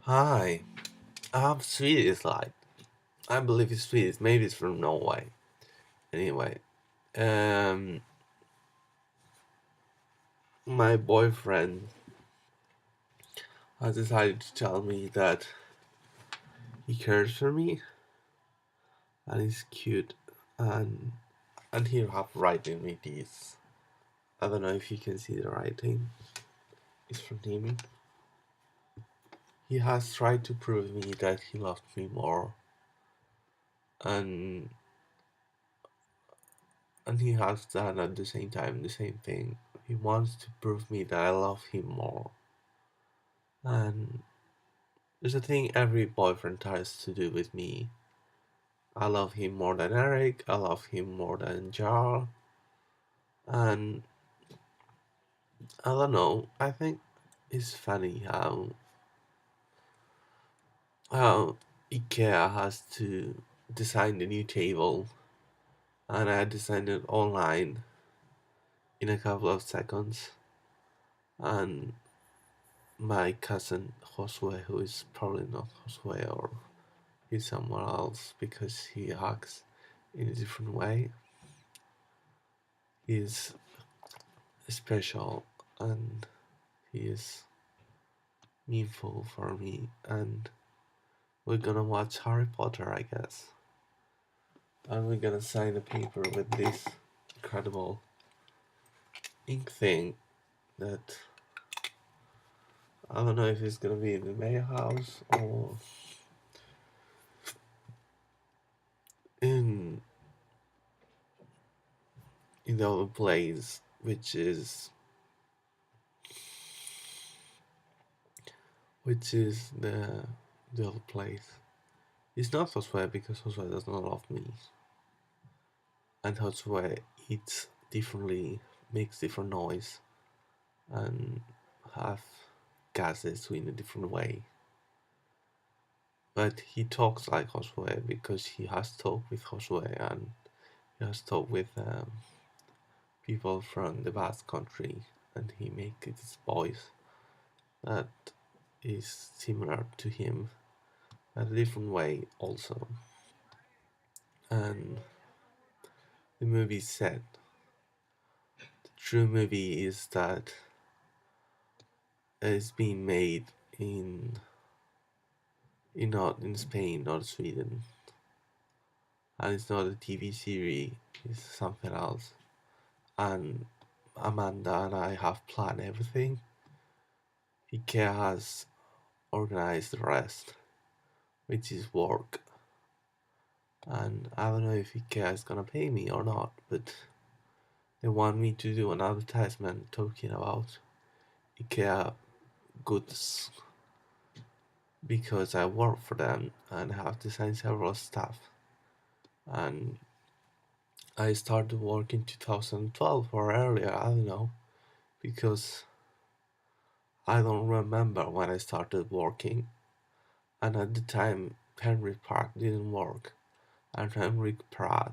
Hi, I'm Swedish, like I believe it's Swedish. Maybe it's from Norway. Anyway, um, my boyfriend has decided to tell me that he cares for me and he's cute, and and he have writing me this. I don't know if you can see the writing. It's from him. He has tried to prove me that he loved me more, and and he has done at the same time the same thing. He wants to prove me that I love him more. And there's a thing every boyfriend tries to do with me. I love him more than Eric, I love him more than Jar, and I don't know, I think it's funny how ikea has to design the new table, and I designed it online in a couple of seconds, and my cousin Josue, who is probably not Josue or he's somewhere else because he acts in a different way, is special, and he is meaningful for me, and we're gonna watch Harry Potter, I guess, and we're gonna sign a paper with this incredible ink thing that I don't know if it's gonna be in the mayor house or in the other place, which is the other place. It's not Josue because Josue does not love me, and Josue eats differently, makes different noise, and have gases in a different way. But he talks like Josue because he has talked with Josue, and he has talked with people from the Basque country, and he makes his voice that is similar to him, but a different way also. And the movie said the true movie is that it's being made in not in Spain, not Sweden, and it's not a TV series. It's something else. And Amanda and I have planned everything. IKEA has organized the rest, which is work. And I don't know if IKEA is gonna pay me or not, but they want me to do an advertisement talking about IKEA goods because I work for them and have designed several stuff. And I started work in 2012 or earlier, I don't know, because I don't remember when I started working. And at the time, Henry Park didn't work, and Henry Pratt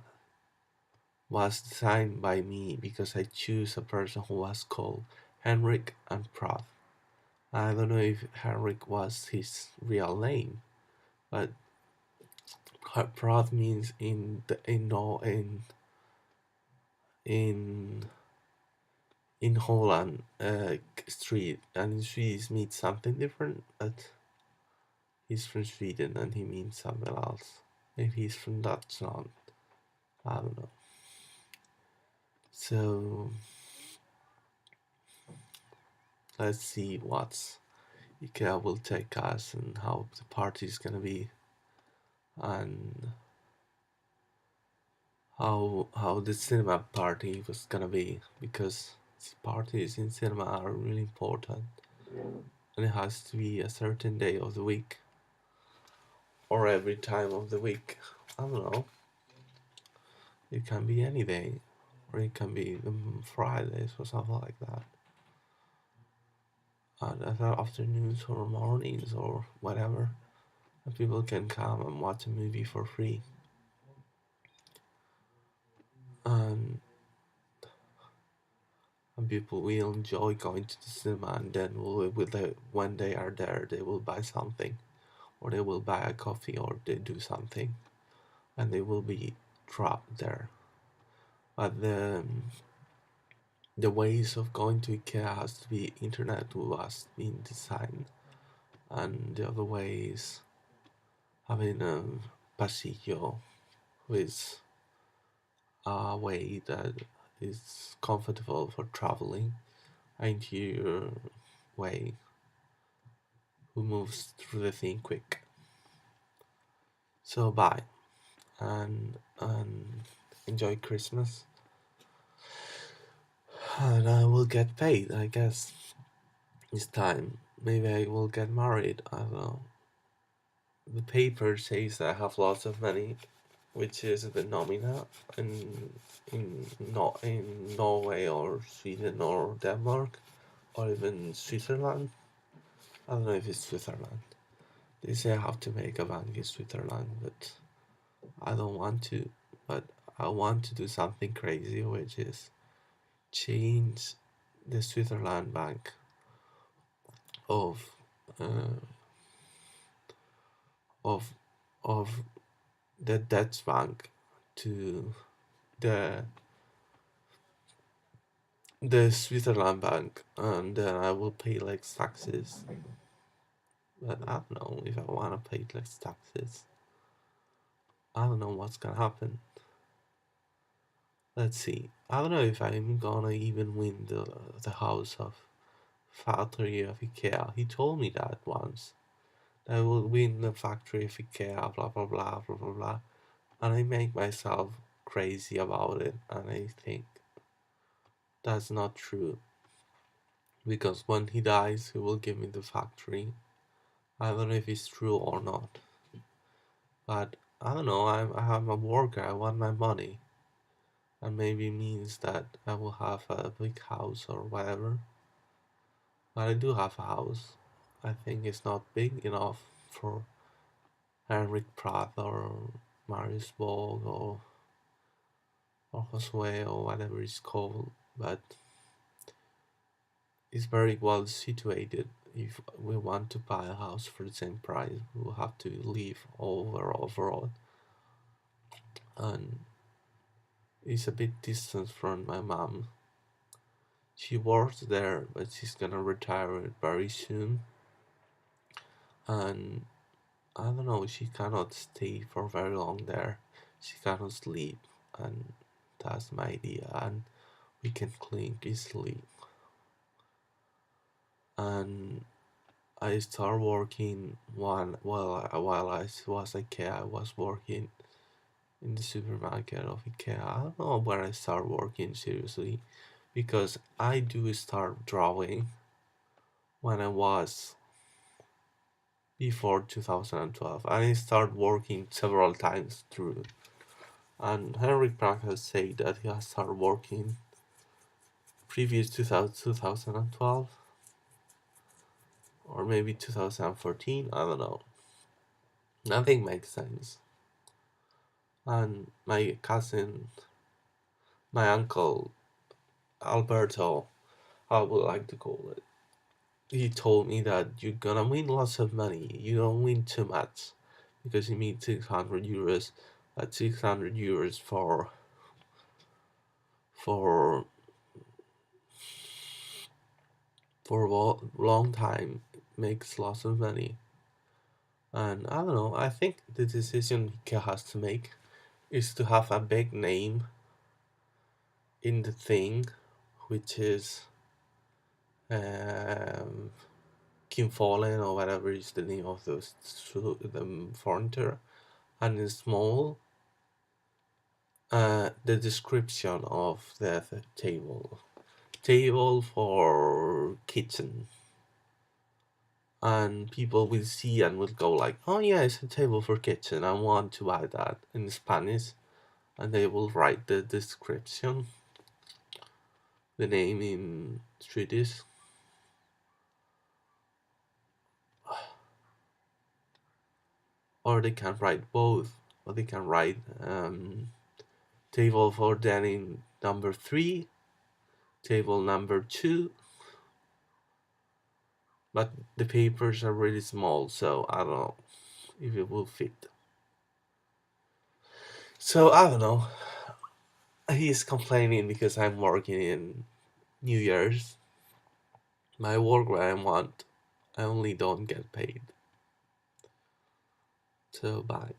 was designed by me because I chose a person who was called Henrik and Pratt. I don't know if Henrik was his real name, but Pratt means in in Holland street, and in Swedish means something different. But he's from Sweden and he means something else. Maybe he's from Dutchland. I don't know. So let's see what's IKEA will take us and how the party is gonna be, and how the cinema party was gonna be, because parties in cinema are really important, and it has to be a certain day of the week or every time of the week. I don't know. It can be any day, or it can be Fridays or something like that. Either afternoons or mornings or whatever, and people can come and watch a movie for free. And and people will enjoy going to the cinema, and then when they are there, they will buy something, or they will buy a coffee, or they do something, and they will be trapped there. But the ways of going to IKEA has to be internet was being designed, and the other way is having a pasillo with a way that is comfortable for traveling, an interior way who moves through the thing quick. So bye, and enjoy Christmas, and I will get paid, I guess. This time, maybe I will get married. I don't know. The paper says I have lots of money, which is the nomina in Norway or Sweden or Denmark or even Switzerland. I don't know if it's Switzerland. They say I have to make a bank in Switzerland, but I don't want to. But I want to do something crazy, which is change the Switzerland bank of uh, of of the Dutch bank to the the Switzerland bank, and then I will pay like taxes. But I don't know if I want to pay less taxes. I don't know what's gonna happen. Let's see. I don't know if I'm gonna even win the house of factory of IKEA. He told me that once. I will win the factory of IKEA, blah blah blah blah blah blah. And I make myself crazy about it, and I think that's not true. Because when he dies, he will give me the factory. I don't know if it's true or not. But I don't know, I'm a worker, I want my money. And maybe means that I will have a big house or whatever. But I do have a house. I think it's not big enough for Henrik Pratt or Marius Borg or Josue or whatever it's called. But it's very well situated. If we want to buy a house for the same price, we will have to live overall. And it's a bit distant from my mom. She works there, but she's gonna retire very soon. And I don't know, she cannot stay for very long there. She cannot sleep, and that's my idea. And we can clean easily. And I start working while I was IKEA. I was working in the supermarket of IKEA. I don't know where I start working seriously, because I do start drawing when I was before 2012, and I started working several times through. And Henrik Pratt has said that he has started working previous to 2012 or maybe 2014. I don't know. Nothing makes sense. And my cousin, my uncle Alberto, I would like to call it, he told me that you're gonna win lots of money. You don't win too much, because he made 600 euros. At 600 euros for for a long time makes lots of money. And I don't know, I think the decision he has to make is to have a big name in the thing, which is um, Kim Fallen or whatever is the name of the furniture, and in small, the description of the table for kitchen, and people will see and will go like, oh yeah, it's a table for kitchen, I want to buy that, in Spanish, and they will write the description, the name in Swedish, or they can write both, or they can write table for dining number 3, table number two, but the papers are really small, so I don't know if it will fit. So I don't know. He's complaining because I'm working in New Year's. My work where I want, I only don't get paid. So bye.